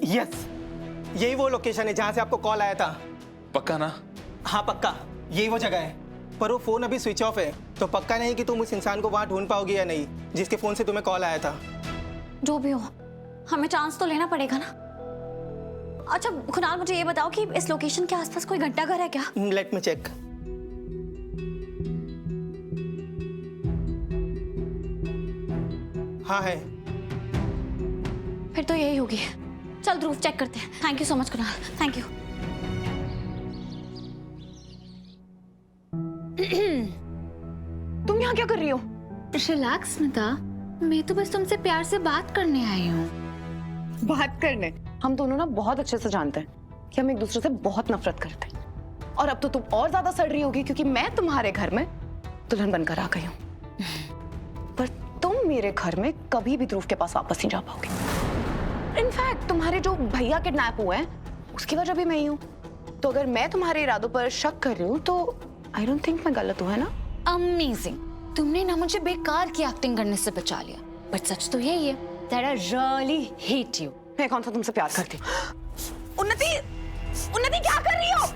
Yes, यही वो location है जहाँ से आपको कॉल आया था। पक्का ना? हाँ पक्का, यही वो जगह है। पर वो फ़ोन अभी स्विच ऑफ है, तो पक्का नहीं कि तुम उस इंसान को वहाँ ढूंढ पाओगे या नहीं जिसके फ़ोन से तुम्हें कॉल आया था। जो भी हो, हमें चांस तो लेना पड़ेगा ना। अच्छा कुणाल, मुझे ये बताओ कि इस लोकेशन के आसपास कोई घंटाघर है क्या? Let me check. हाँ है। फिर तो यही होगी। चल ध्रुव, चेक करते हैं। Thank you so much Kunal, thank you. तुम यहाँ क्या कर रही हो? रिलैक्स स्मिता, मैं तो बस तुमसे प्यार से बात करने आई हूँ। बात करने? हम दोनों ना बहुत अच्छे से जानते हैं कि हम एक दूसरे से बहुत नफरत करते हैं, और अब तो तुम और ज्यादा सड़ रही होगी क्योंकि मैं तुम्हारे घर में दुल्हन बनकर आ गई हूँ। पर तुम मेरे घर में कभी भी ध्रुव के पास वापस नहीं जा पाओगे। इनफैक्ट तुम्हारे जो भैया किडनैप हुए हैं उसकी वजह भी मैं ही हूँ। तो अगर मैं तुम्हारे इरादों पर शक कर रही हूँ तो आई डोंट थिंक मैं गलत हूँ, है ना? अमेजिंग, तुमने ना मुझे बेकार की एक्टिंग करने से बचा लिया। बट सच तो यही है that I really hate you। मैं कौन सा तुमसे प्यार करती? उन्नति, उन्नति क्या कर रही हो?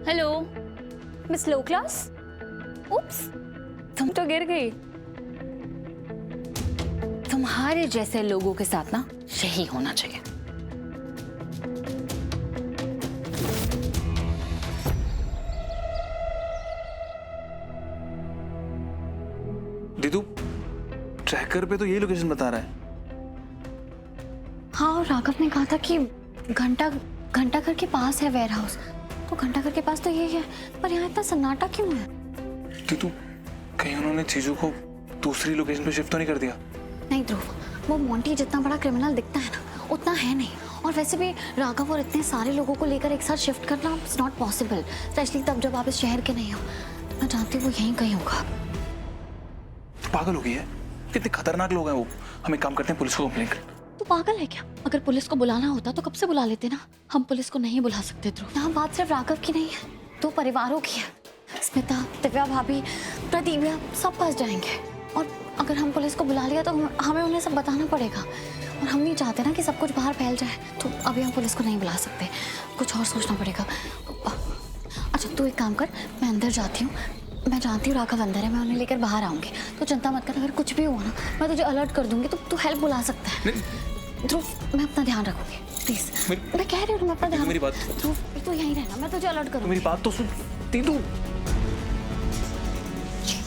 हेलो मिस लो क्लास। उप्स, तुम तो गिर गई। तुम्हारे जैसे लोगों के साथ ना यही होना चाहिए। दीदू, ट्रैकर पे तो यही लोकेशन बता रहा है। हाँ, और राघव ने कहा था कि घंटाघर के पास है वेयर हाउस। तो घंटाघर के पास तो यही है, पर यहाँ इतना सन्नाटा क्यों है? दीदू, कहीं उन्होंने चीजों को दूसरी लोकेशन पे शिफ्ट तो नहीं कर दिया? नहीं ध्रुव, वो मोंटी जितना बड़ा क्रिमिनल दिखता है ना, उतना है नहीं। और वैसे भी राघव और इतने सारे लोगों को लेकर एक साथ शिफ्ट करना इट्स नॉट पॉसिबल, स्पेशली तब जब आप इस शहर के नहीं हो। मैं जानती हूँ वो यहीं कहीं होगा। पागल हो गई है? कितने खतरनाक लोग हैं वो। हम एक काम करते हैं, पुलिस को कंप्लेंट करते हैं। तू पागल है क्या? अगर पुलिस को बुलाना होता तो कब से बुला लेते ना। हम पुलिस को नहीं बुला सकते ध्रुव। यहाँ बात सिर्फ राघव की नहीं है, 2 परिवारों की है। स्मिता, दिव्या भाभी, प्रतिभा सब फंस जाएंगे। और अगर हम पुलिस को बुला लिया तो हमें उन्हें सब बताना पड़ेगा, और हम नहीं चाहते ना कि सब कुछ बाहर फैल जाए। तो अभी हम पुलिस को नहीं बुला सकते, कुछ और सोचना पड़ेगा। अच्छा तू एक काम कर, मैं अंदर जाती हूँ। मैं जानती हूँ राघव अंदर है, मैं उन्हें लेकर बाहर आऊंगी। तो चिंता मत कर, अगर कुछ भी हुआ ना मैं तुझे अलर्ट कर दूंगी। तो तू हेल्प बुला सकता है। ध्रुव, मैं अपना ध्यान रखूंगी प्लीज। मैं कह रही हूँ मैं अपना ध्यान। मेरी बात। ध्रुव तू यहीं रहना, मैं तुझे अलर्ट करूंगी। मेरी बात तो सुन दीदू।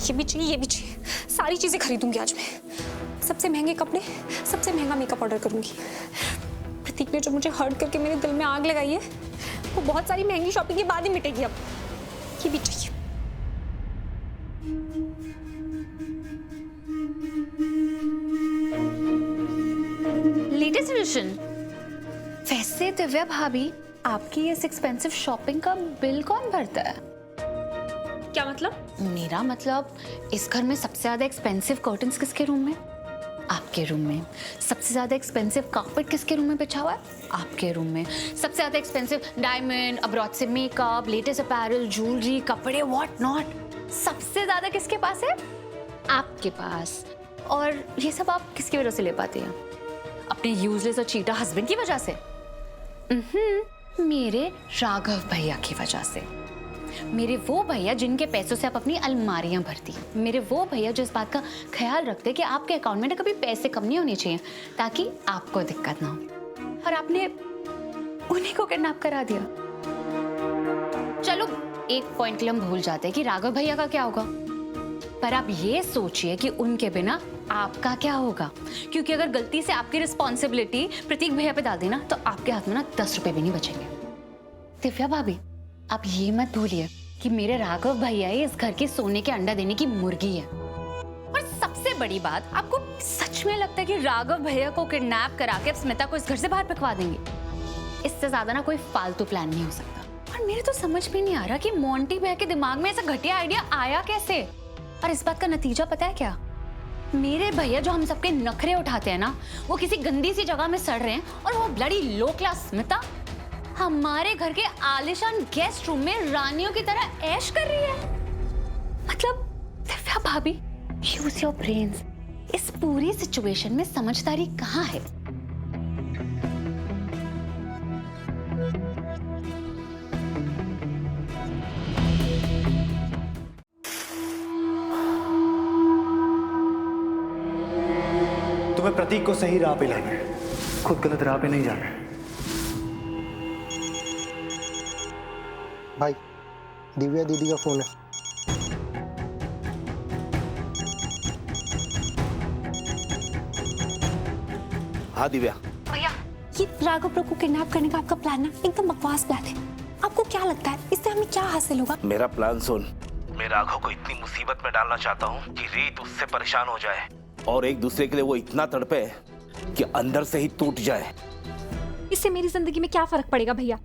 ये भी चाहिए, ये भी चाहिए। सारी चीजें खरीदूंगी आज मैं। सबसे महंगे कपड़े, सबसे महंगा मेकअप ऑर्डर करूंगी। प्रतीक ने जो मुझे हर्ट करके मेरे दिल में आग लगाई है, वो बहुत सारी महंगी शॉपिंग के बाद ही मिटेगी। अब ये भी चाहिए। Latest edition. वैसे दिव्या भाभी, आपकी इस एक्सपेंसिव शॉपिंग का बिल कौन भरता है? क्या मतलब? मेरा मतलब इस घर में सबसे ज्यादा एक्सपेंसिव कर्टन्स किसके रूम में? आपके रूम में। सबसे ज्यादा एक्सपेंसिव कार्पेट किसके रूम में बिछा हुआ है? आपके रूम में। सबसे ज्यादा एक्सपेंसिव डायमंड, अब्रॉड से मेकअप, लेटेस्ट अपैरल, ज्वेलरी, कपड़े, व्हाट नॉट, सबसे ज्यादा किसके पास है? आपके पास। और ये सब आप किसकी वजह से ले पाती हैं? अपने यूजलेस और चीटा हस्बैंड की वजह से? मेरे राघव भैया की वजह से। मेरे वो भैया जिनके पैसों से आप अपनी अलमारियां भरती हैं। मेरे वो भैया जो इस बात का ख्याल रखते हैं कि आपके अकाउंट में ना कभी पैसे कम नहीं होने चाहिए, ताकि आपको दिक्कत ना हो। और आपने उन्हीं को किडनैप करा दिया। चलो एक पॉइंट के लिए हम भूल जाते हैं कि राघव भैया का क्या होगा, पर आप ये सोचिए कि उनके बिना आपका क्या होगा। क्योंकि अगर गलती से आपकी रिस्पॉन्सिबिलिटी प्रतीक भैया पे डाल दी ना, तो आपके हाथ में ना 10 रुपए भी नहीं बचेंगे। दिव्या भाभी, आप ये मत भूलिए कि मेरे राघव भैया ही इस घर के सोने के अंडा देने की मुर्गी है। और सबसे बड़ी बात, आपको सच में लगता है कि राघव भैया को किडनैप करा के अब स्मिता को इस घर से बाहर फेंकवा देंगे? इससे ज्यादा ना कोई फालतू प्लान नहीं हो सकता। पर मेरे तो समझ में नहीं आ रहा कि मोंटी भैया के दिमाग में ऐसा घटिया आइडिया आया कैसे। और इस बात का नतीजा पता है क्या? मेरे भैया जो हम सबके नखरे उठाते हैं ना, वो किसी गंदी सी जगह में सड़ रहे हैं, और वो ब्लडी लो क्लास स्मिता हमारे घर के आलिशान गेस्ट रूम में रानियों की तरह ऐश कर रही है। मतलब दिव्या भाभी, यूज योर ब्रेन्स। इस पूरी सिचुएशन में समझदारी कहाँ है? तुम्हें प्रतीक को सही राह पे लाना है, खुद गलत राह पे नहीं जाना है। भाई, दिव्या दीदी का फोन है। हाँ दिव्या। भैया, ये राघव ब्रो को किडनैप करने का आपका प्लान ना एकदम बकवास प्लान है। आपको क्या लगता है इससे हमें क्या हासिल होगा? मेरा प्लान सुन। मैं राघव को इतनी मुसीबत में डालना चाहता हूँ कि रीत उससे परेशान हो जाए और एक दूसरे के लिए वो इतना तड़पे कि अंदर से ही टूट जाए। इससे मेरी जिंदगी में क्या फर्क पड़ेगा भैया?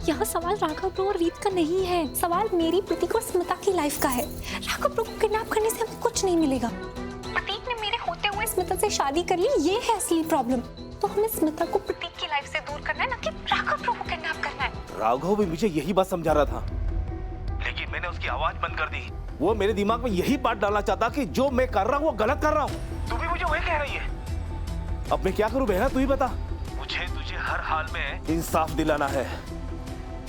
यहाँ सवाल राघव ब्रो और रीत का नहीं है, सवाल मेरी, प्रतीक और स्मिता की लाइफ का है। राघव ब्रो को किडनैप करने से हमें कुछ नहीं मिलेगा। प्रतीक ने मेरे होते हुए स्मिता से शादी कर ली, ये है असली प्रॉब्लम। तो हमें स्मिता को प्रतीक की लाइफ से दूर करना है, ना कि राघव ब्रो को किडनैप करना है। राघव भी मुझे यही बात समझा रहा था, लेकिन मैंने उसकी आवाज बंद कर दी। वो मेरे दिमाग में यही बात डालना चाहता कि जो मैं कर रहा हूँ वो गलत कर रहा हूँ। तू भी मुझे वही कह रही है। अब मैं क्या करूँ बहना, तू ही बता। मुझे तुझे हर हाल में इंसाफ दिलाना है,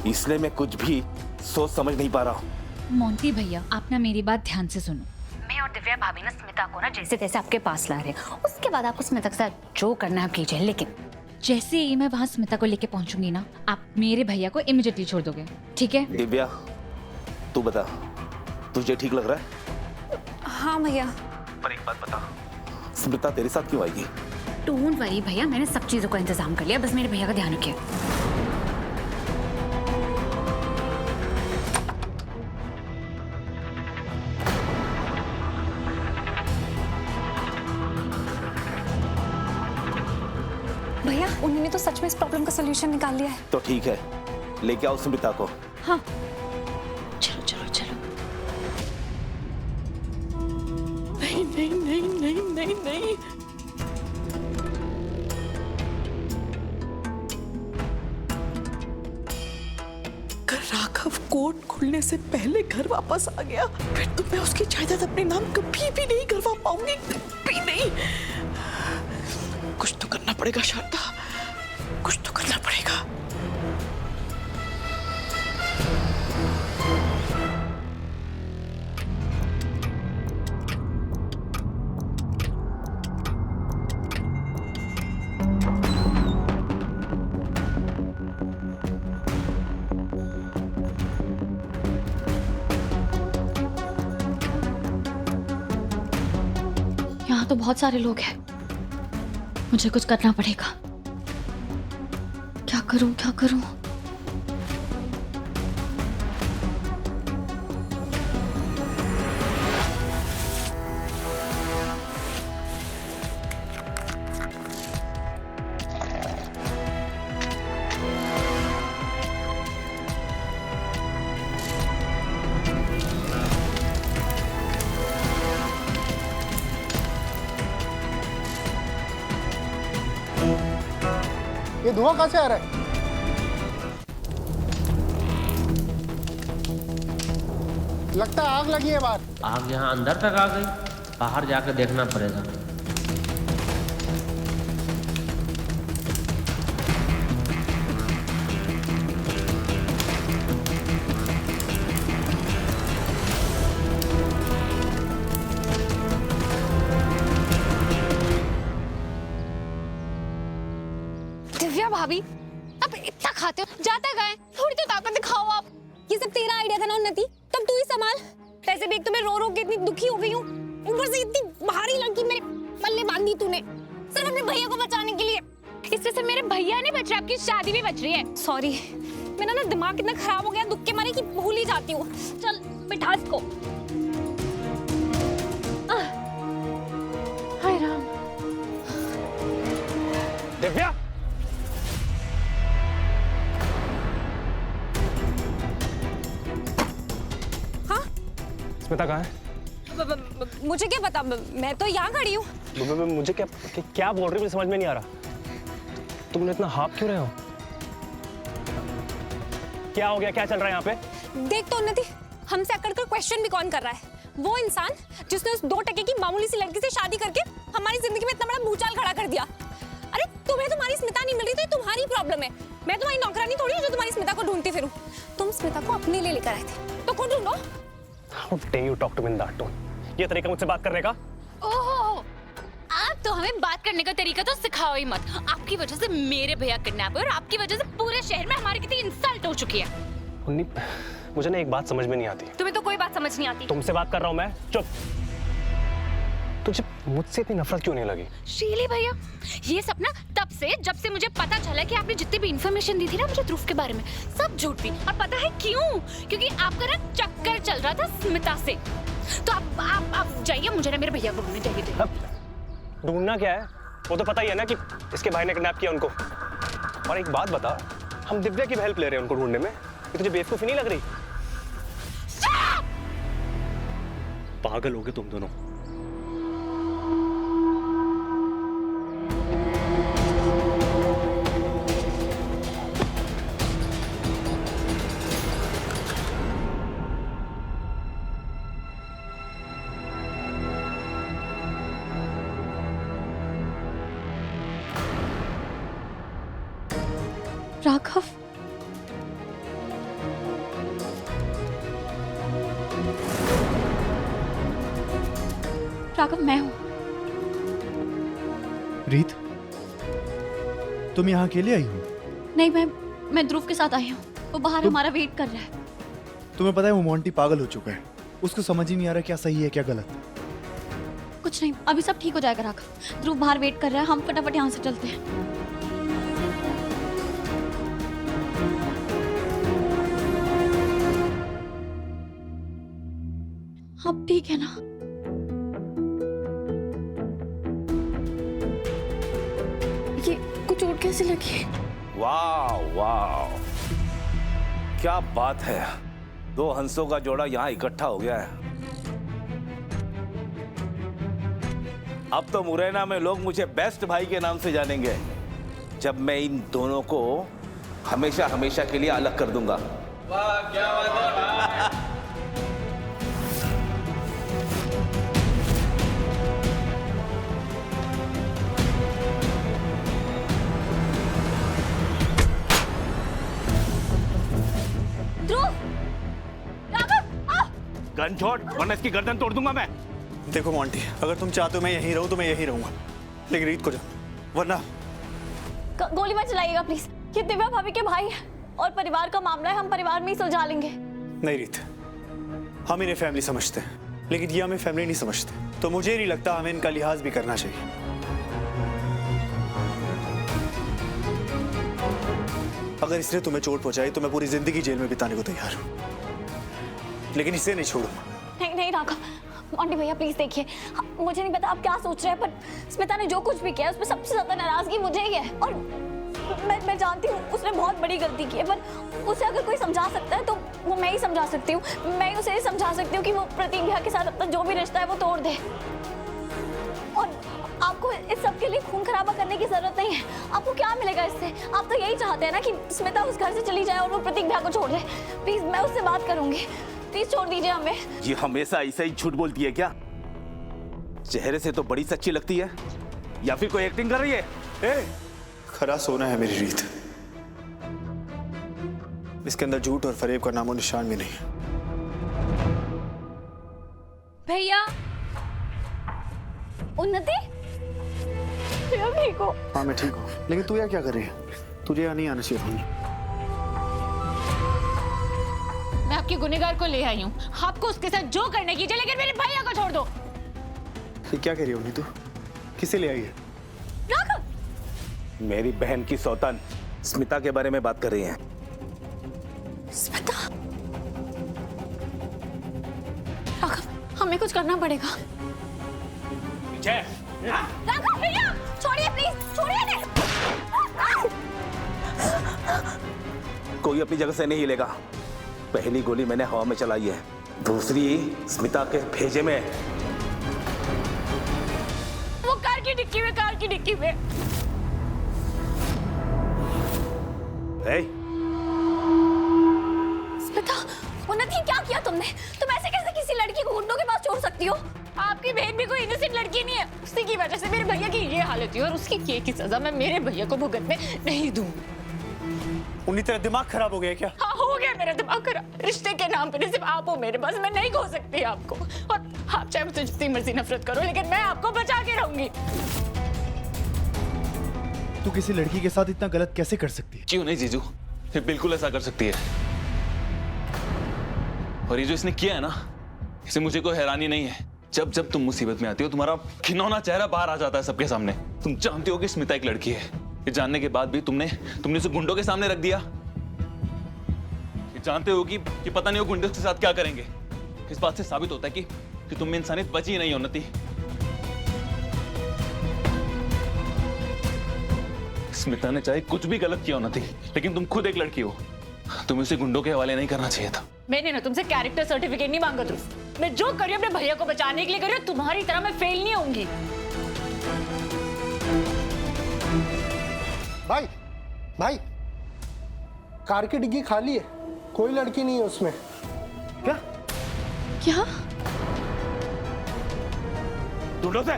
इसलिए मैं कुछ भी सोच समझ नहीं पा रहा हूँ। मोंटी भैया, आप ना मेरी बात ध्यान से सुनो। मैं और दिव्या भाभी ना स्मिता को ना जैसे तैसे आपके पास ला रहे हैं। उसके बाद आपको स्मिता के साथ जो करना है कीजिए, लेकिन जैसे ही मैं वहाँ स्मिता को लेके पहुंचूंगी ना, आप मेरे भैया को इमीडिएटली छोड़ दोगे, ठीक है? दिव्या, तू बता, तुझे ठीक लग रहा है? हाँ भैया। पर एक बात बता, स्मिता तेरे साथ क्यों आएगी? डोंट वरी भैया, मैंने सब चीजों का इंतजाम कर लिया, बस मेरे भैया का ध्यान रखिए। भैया, उन्होंने तो सच में इस प्रॉब्लम का सलूशन निकाल लिया है। तो ठीक है, लेके आओ स्मिता को। हाँ। चलो चलो चलो। नहीं नहीं नहीं नहीं नहीं नहीं। अगर राघव कोर्ट खुलने से पहले घर वापस आ गया, फिर तो मैं उसकी जायदाद अपने नाम कभी भी नहीं करवा पाऊंगी, कभी नहीं। कुछ तो करना पड़ेगा शारदा, कुछ तो करना पड़ेगा। यहाँ तो बहुत सारे लोग हैं, मुझे कुछ करना पड़ेगा। क्या करूं क्या करूं? ये धुआं कहाँ से आ रहा है? लगता है आग लगी है बाहर। आग यहाँ अंदर तक आ गई, बाहर जाकर देखना पड़ेगा। दिव्या भाभी, अब इतना खाते हो, जाता गए, थोड़ी तो ताकत दिखाओ आप। ये सब तेरा आइडिया था ना उन्नति, तब तू ही संभाल। वैसे भी एक तो मैं रो रो के इतनी दुखी हो गई हूँ, ऊपर से इतनी भारी लड़की मेरे पल्ले बांधी तूने, सिर्फ अपने भैया को बचाने के लिए। इससे सिर्फ मेरे भैया नहीं बच रहे, आपकी शादी भी बच रही है। सॉरी, मेरा ना दिमाग इतना खराब हो गया दुख के मारे कि भूल ही जाती हूँ। चल बिठा इसको। हाय राम। दिव्या, स्मिता कहाँ है? मुझे क्या पता, मैं तो यहाँ खड़ी हूँ। मुझे क्या बोल रही हो, मुझे समझ में नहीं आ रहा। तुमने इतना हाफ क्यों रहे हो? क्या हो गया, क्या चल रहा है यहाँ पे? देख तो उन्नति, हमसे अकड़ कर क्वेश्चन भी कौन कर रहा है? वो इंसान जिसने उस 2 टके की मामूली सी लड़की से शादी करके हमारी जिंदगी में इतना बड़ा भूचाल खड़ा कर दिया। अरे तुम्हें तुम्हारी स्मिता नहीं मिल रही तो ये तुम्हारी प्रॉब्लम है। मैं तुम्हारी नौकरानी थोड़ी हूँ जो तुम्हारी स्मिता को ढूंढती फिरूं। तुम स्मिता को अपने लिए लेकर आए थे तो खुद ढूंढो। How dare you talk to me in that tone? ये तरीका मुझसे बात करने का? ओहो, आप तो हमें बात करने का तरीका तो सिखाओ ही मत। आपकी वजह से मेरे भैया किडनैप हुए और आपकी वजह से पूरे शहर में हमारी कितनी इंसल्ट हो चुकी है। उन्नी, मुझे ना एक बात समझ में नहीं आती। तुम्हें तो कोई बात समझ नहीं आती। तुमसे बात कर रहा हूँ मैं, चुप। तुझे मुझसे इतनी नफरत क्यों नहीं लगी? शीली भैया, ये सब ना तब से जब से मुझे पता चला कि आपने जितनी भी इंफॉर्मेशन दी थी ना मुझे ध्रुव के बारे में, सब झूठ थी। और पता है क्यों? क्योंकि आपका ना चक्कर चल रहा था स्मिता से। तो आप जाइए, मुझे ना मेरे भैया को ढूंढने चाहिए थे। ढूंढना क्या है? वो तो पता ही है ना कि इसके भाई ने किडनैप किया उनको। और एक बात बता, हम दिव्या की हेल्प ले रहे हैं उनको ढूंढने में, ये तुझे बेवकूफी नहीं लग रही? पागल हो गए तुम दोनों। राघव, राघव मैं हूं। रीत, तुम यहाँ अकेले आई हो? नहीं, मैं ध्रुव के साथ आई हूँ। वो बाहर हमारा वेट कर रहा है। तुम्हें पता है वो मोंटी पागल हो चुका है, उसको समझ ही नहीं आ रहा क्या सही है क्या गलत। कुछ नहीं, अभी सब ठीक हो जाएगा राघव। ध्रुव बाहर वेट कर रहा है, हम फटाफट यहाँ से चलते हैं। अब ठीक है ना? ये कुछ चोट कैसे लगी? वाह वाह, क्या बात है। 2 हंसों का जोड़ा यहाँ इकट्ठा हो गया है। अब तो मुरैना में लोग मुझे बेस्ट भाई के नाम से जानेंगे, जब मैं इन दोनों को हमेशा हमेशा के लिए अलग कर दूंगा। वाह क्या बात है। गन छोड़ वरना इसकी गर्दन तोड़ दूंगा मैं। देखो मोंटी, अगर तुम चाहते हो मैं यहीं रहूं तो मैं यहीं रहूंगा, लेकिन रीत को जाओ वरना। गोली मत चलाइएगा प्लीज। ये दिव्या भाभी के भाई है और परिवार का मामला है, हम परिवार में ही सुलझा लेंगे। नहीं रीत, हम इन्हें फैमिली समझते हैं, लेकिन ये हमें फैमिली नहीं समझते। तो मुझे नहीं लगता हमें इनका लिहाज भी करना चाहिए। अगर इसने तुम्हें चोट पहुंचाई तो मैं पूरी जिंदगी जेल में बिताने को तैयार हूं, लेकिन इसे नहीं छोड़ूंगा। नहीं नहीं राघव, मोंटी भैया प्लीज देखिए, मुझे नहीं पता आप क्या सोच रहे हैं, पर स्मिता ने जो कुछ भी किया उसमें सबसे ज्यादा नाराजगी मुझे ही है। और मैं जानती हूँ उसने बहुत बड़ी गलती की है, पर उसे अगर कोई समझा सकता है तो वो मैं ही समझा सकती हूँ। मैं उसे समझा सकती हूँ कि वो प्रतीक भैया के साथ अपना जो भी रिश्ता है वो तोड़ दे। और आपको इस सब के लिए खून खराबा करने की जरूरत नहीं है। आपको क्या मिलेगा इससे? आप तो यही चाहते हैं ना कि स्मिता उस घर से चली जाए और वो प्रतीक भैया को छोड़ दे। प्लीज मैं उससे बात करूंगी, प्लीज छोड़ दीजिए हमें। ये हमेशा ऐसे ही झूठ बोलती है क्या? चेहरे से तो बड़ी सच्ची लगती है, या फिर कोई एक्टिंग कर रही है? खरा सोना है मेरी रीत, इसके अंदर झूठ और फरेब का नामो निशान भी नहीं है। भैया, उन्नति, ठीक हो? हाँ मैं ठीक हूँ, लेकिन तू यहाँ क्या कर रही है? तुझे यहाँ नहीं आना चाहिए था। मैं आपके गुनहगार को ले आई हूँ, आपको उसके साथ जो करने कीजिए, लेकिन मेरे भैया को छोड़ दो। ये क्या कह रही होगी तू? किसे ले आई है? राघव, मेरी बहन की सौतन स्मिता के बारे में बात कर रही हैं। स्मिता? राघव, हमें कुछ करना पड़ेगा। राघव भैया, छोड़िए प्लीज, छोड़िए। कोई अपनी जगह से नहीं हिलेगा। पहली गोली मैंने हवा में चलाई है, दूसरी स्मिता के भेजे में। वो कार की डिक्की में, कार की डिक्की में। स्मिता, उन्नति क्या किया तुमने? तुम ऐसे कैसे किसी लड़की को गुंडों के पास छोड़ सकती हो? आपकी बहन भी कोई इनोसेंट लड़की नहीं है। उसी की वजह से मेरे भैया की ये हालत हुई और उसकी किए की सजा मैं मेरे भैया को भुगतने नहीं दूं। उन्हीं तेरा दिमाग खराब हो गया क्या? हाँ, हो गया मेरा दिमाग खराब। रिश्ते के नाम पे सिर्फ आप हो मेरे पास, मैं नहीं खो सकती आपको। और आप चाहे मुझसे जितनी मर्जी नफरत करो, लेकिन मैं आपको बचा के रहूंगी। तू किसी लड़की के साथ इतना गलत कैसे कर सकती है? क्यों नहीं जीजू, ये बिल्कुल ऐसा कर सकती है। और ये जो इसने किया है ना, इसे मुझे कोई हैरानी नहीं है। जब जब तुम मुसीबत में आती हो, तुम्हारा घिनौना चेहरा बाहर आ जाता है सबके सामने। तुम जानती हो कि स्मिता एक लड़की है। ये जानने के बाद भी तुमने उसे गुंडों के सामने रख दिया। ये जानते हो कि पता नहीं वो गुंडों के साथ क्या करेंगे। इस बात से साबित होता है कि तुम में इंसानियत बची ही नहीं है उन्नति। स्मिता ने चाहे कुछ भी गलत किया उन्नति, लेकिन तुम खुद एक लड़की हो। तुम्हें उसे गुंडों के हवाले नहीं करना चाहिए था। मैंने ना तुमसे कैरेक्टर सर्टिफिकेट नहीं मांगा ध्रुव। मैं जो कर रही हूँ अपने भैया को बचाने के लिए कर रही हूँ। तुम्हारी तरह मैं फेल नहीं होंगी। भाई भाई, कार की डिग्गी खाली है, कोई लड़की नहीं है उसमें। क्या? क्या? ढूंढो से।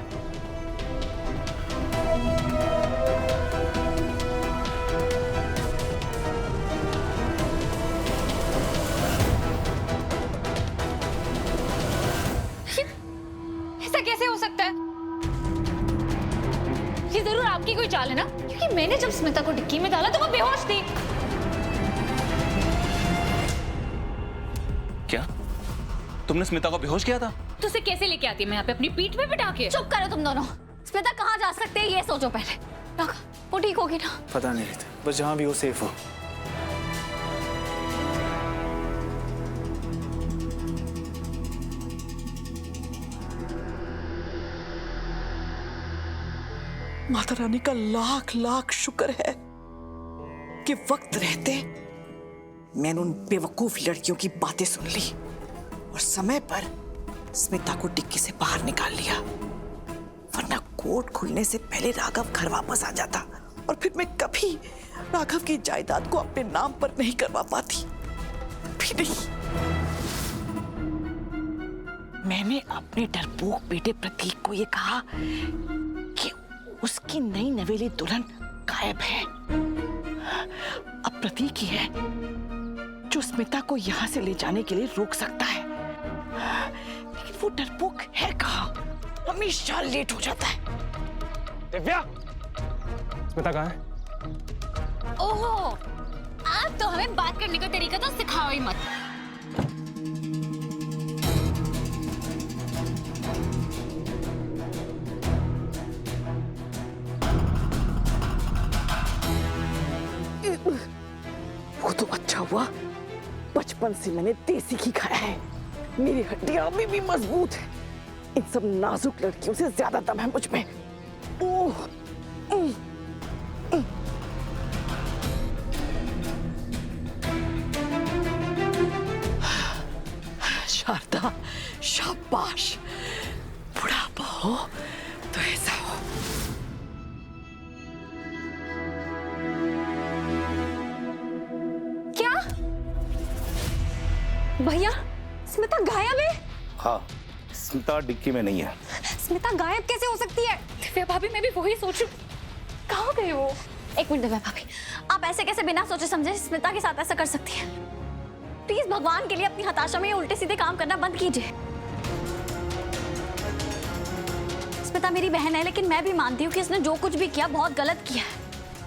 ऐसा कैसे हो सकता है? ये जरूर आपकी कोई चाल है ना, क्योंकि मैंने जब स्मिता को डिक्की में डाला तो वो बेहोश थी। क्या तुमने स्मिता को बेहोश किया था? तो उसे कैसे लेके आती मैं यहाँ पे अपनी पीठ पे बिठा के? चुप करो तुम दोनों। स्मिता कहाँ जा सकते हैं ये सोचो पहले। वो ठीक होगी ना? पता नहीं, बस जहां भी हो सेफ हो। माता रानी का लाख लाख शुक्र है कि वक्त रहते मैंने उन बेवकूफ लड़कियों की बातें सुन ली और समय पर स्मिता को डिक्की से बाहर निकाल लिया। वरना कोर्ट खुलने से पहले राघव घर वापस आ जाता और फिर मैं कभी राघव की जायदाद को अपने नाम पर नहीं करवा पाती। भी नहीं। मैंने अपने डरपोक बेटे प्रतीक को यह कहा कि उसकी नई नवेली दुल्हन गायब है। अब प्रतीक ही है जो स्मिता को यहां से ले जाने के लिए रोक सकता है, लेकिन वो डरपोक है कहां? हमेशा लेट हो जाता है। दिव्या, स्मिता कहाँ है? ओहो, आप तो हमें बात करने का तरीका तो सिखाओ ही मत। वो तो अच्छा हुआ बचपन से मैंने देसी घी खाया है। मेरी हड्डियां अभी भी मजबूत है। इन सब नाजुक लड़कियों से ज्यादा दम है मुझ में। ओह, शारदा, शाबाश। बुढ़ापा हो तो ऐसा हो। क्या भैया, स्मिता गायब है? हाँ, स्मिता डिक्की में नहीं है। स्मिता गायब कैसे हो सकती है? दिव्या भाभी, मैं भी वही सोच रही हूँ। कहाँ गए वो? एक मिनट दिव्या भाभी, आप ऐसे कैसे बिना सोचे समझे स्मिता के साथ ऐसा कर सकती है? प्लीज भगवान के लिए अपनी हताशा में ये उल्टे सीधे काम करना बंद कीजिए। स्मिता मेरी बहन है, लेकिन मैं भी मानती हूँ कि इसने जो कुछ भी किया बहुत गलत किया है।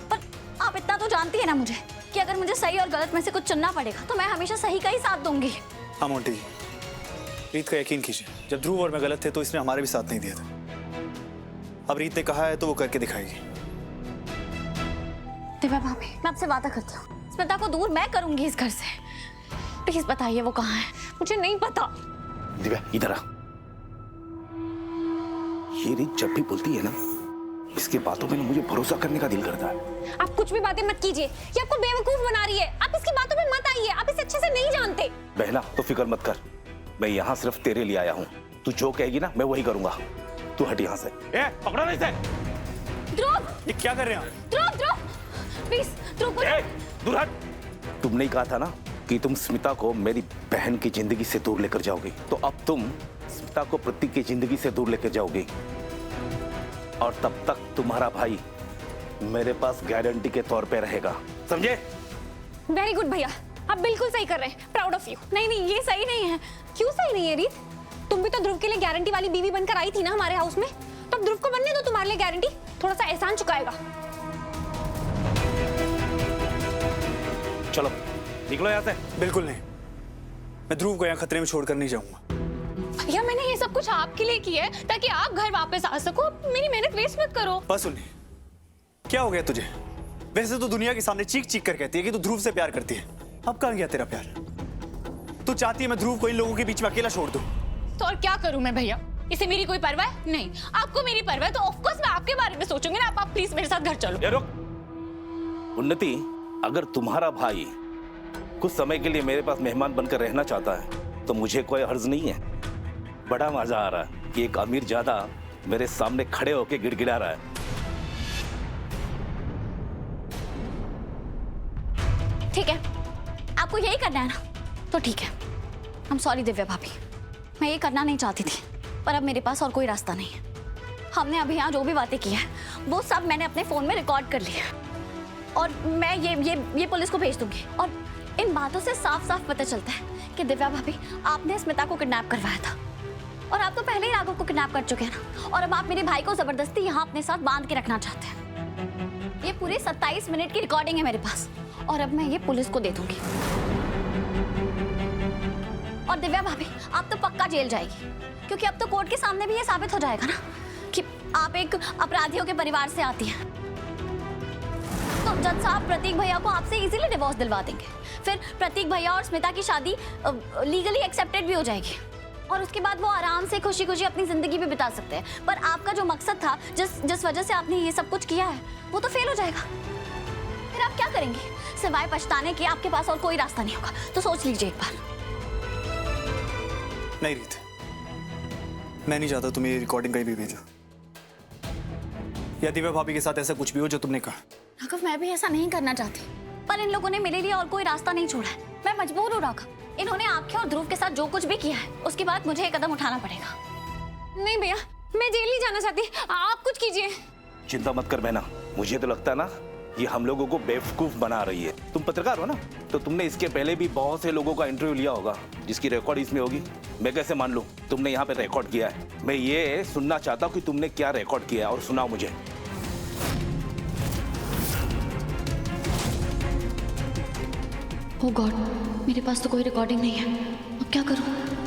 पर आप इतना तो जानती है ना मुझे कि अगर मुझे सही और गलत में से कुछ चुनना पड़ेगा तो मैं हमेशा सही का ही साथ दूंगी। हाँ मोंटी जी, रीत का यकीन कीजिए, जब ध्रुव और मैं गलत थे तो इसने हमारे भी साथ नहीं दिया था। अब रीत ने कहा है तो वो करके दिखाएगी। दिव्या भाभी, मैं आपसे वादा करती हूँ, स्मिता को दूर मैं करूंगी इस घर से। प्लीज बताइए वो कहाँ है? मुझे नहीं पता। दिव्या इधर आ। ये रीत जब भी बोलती है ना, इसके बातों में मुझे भरोसा करने का दिल करता है। आप कुछ भी बातें मत कीजिए, ये आपको बेवकूफ बना रही है। आप इसकी बातों में मत आइए, आप इसे अच्छे से नहीं जानते। बहना तो फिक्र मत कर, मैं यहाँ सिर्फ तेरे लिए आया हूँ। तू जो कहेगी ना मैं वही करूंगा। तू हट यहाँ से। ए, पकड़ो नहीं से। ध्रुव, ये क्या कर रहे हैं आप? ध्रुव, प्लीज, ध्रुव। दूर हट। तुमने ही कहा था ना कि तुम स्मिता को मेरी बहन की जिंदगी से दूर लेकर जाओगी, तो अब तुम स्मिता को प्रतीक की जिंदगी से दूर लेकर जाओगी, और तब तक तुम्हारा भाई मेरे पास गारंटी के तौर पे रहेगा, समझे? वेरी गुड भैया, आप बिल्कुल सही कर रहे हैं। Proud of you. नहीं नहीं, ये सही नहीं है। क्यों सही नहीं है रीत? तुम भी तो ध्रुव के लिए गारंटी वाली बीवी बनकर आई थी ना हमारे हाउस में, तो अब ध्रुव को बनने दो तुम्हारे लिए गारंटी। थोड़ा सा एहसान चुकाएगा। चलो निकलो यहाँ से। बिल्कुल नहीं, मैं ध्रुव को यहाँ खतरे में छोड़कर नहीं जाऊंगा। भैया मैंने ये सब कुछ आपके लिए किया है ताकि आप घर वापस आ सको। मेरी मेहनत वेस्ट मत करो। बस सुनिए, क्या हो गया तुझे? वैसे तो दुनिया के सामने चीख चीख कर कहती है कि तू ध्रुव से प्यार करती है। अब कहाँ गया तेरा प्यार? तू चाहती है मैं ध्रुव को इन लोगों के बीच में अकेला छोड़ दूं? तो और क्या करूं मैं भैया? इसे मेरी कोई परवाह नहीं। आपको मेरी परवाह है तो ऑफ कोर्स मैं आपके बारे में सोचूंगी ना। आप प्लीज मेरे साथ घर चलो। ये रुक। उन्नति, अगर तुम्हारा भाई कुछ समय के लिए मेरे पास मेहमान बनकर रहना चाहता है तो मुझे कोई हर्ज नहीं है। बड़ा मजा आ रहा है कि एक अमीर ज्यादा मेरे सामने खड़े होकर गिड़गिड़ा रहा है। ठीक है, आपको यही करना है ना, तो ठीक है। I'm sorry दिव्या भाभी, मैं ये करना नहीं चाहती थी, पर अब मेरे पास और कोई रास्ता नहीं है। हमने अभी यहाँ जो भी बातें की है वो सब मैंने अपने फोन में रिकॉर्ड कर लिया, और मैं ये पुलिस को भेज दूंगी। और इन बातों से साफ साफ पता चलता है कि दिव्या भाभी, आपने स्मिता को किडनैप करवाया था, और आप तो पहले ही राघव को किडनैप कर चुके हैं ना, और अब आप मेरे भाई को जबरदस्ती यहाँ अपने साथ बांध के रखना चाहते हैं। ये पूरे 27 मिनट की रिकॉर्डिंग है मेरे पास, और अब मैं ये पुलिस को दे दूंगी। और दिव्या भाभी, आप तो पक्का जेल जाएगी, क्योंकि अब तो कोर्ट के सामने भी ये साबित हो जाएगा ना कि आप एक अपराधियों के परिवार से आती हैं। तो जज साहब प्रतीक भैया को आपसे इजीली डिवोर्स दिलवा देंगे। फिर प्रतीक भैया और स्मिता की शादी लीगली एक्सेप्टेड भी हो जाएगी, और उसके बाद वो आराम से खुशी खुशी अपनी जिंदगी भी बिता सकते हैं। पर आपका जो मकसद था, जिस वजह से आपने ये सब कुछ किया है, वो तो फेल हो जाएगा। फिर आप क्या करेंगे? सिवाय पछताने के आपके पास और कोई रास्ता नहीं होगा। तो सोच लीजिए एक बार। नहीं रीत, मैं नहीं चाहता तुम ये रिकॉर्डिंग कहीं भी भेजो, या दिव्या भाभी के साथ ऐसा कुछ भी हो जो तुमने कहा। राघव, मैं भी ऐसा नहीं करना चाहती, पर इन लोगों ने मेरे लिए और कोई रास्ता नहीं छोड़ा है। मैं मजबूर हूँ राघव। इन्होंने आपके और ध्रुव के साथ जो कुछ भी किया है, उसके बाद मुझे एक कदम उठाना पड़ेगा। नहीं भैया, मैं जेल नहीं जाना चाहती। आप कुछ कीजिए। चिंता मत कर बहना, मुझे तो लगता है ना ये हम लोगों को बेवकूफ बना रही है। तुम पत्रकार हो ना, तो तुमने इसके पहले भी बहुत से लोगों का इंटरव्यू लिया होगा जिसकी रिकॉर्ड इसमें होगी। मैं कैसे मान लूं तुमने यहाँ पे रिकॉर्ड किया है? मैं ये सुनना चाहता हूँ कि तुमने क्या रिकॉर्ड किया है, और सुनाओ मुझे। ओह गॉड, मेरे पास तो कोई रिकॉर्डिंग नहीं है। अब क्या करूं?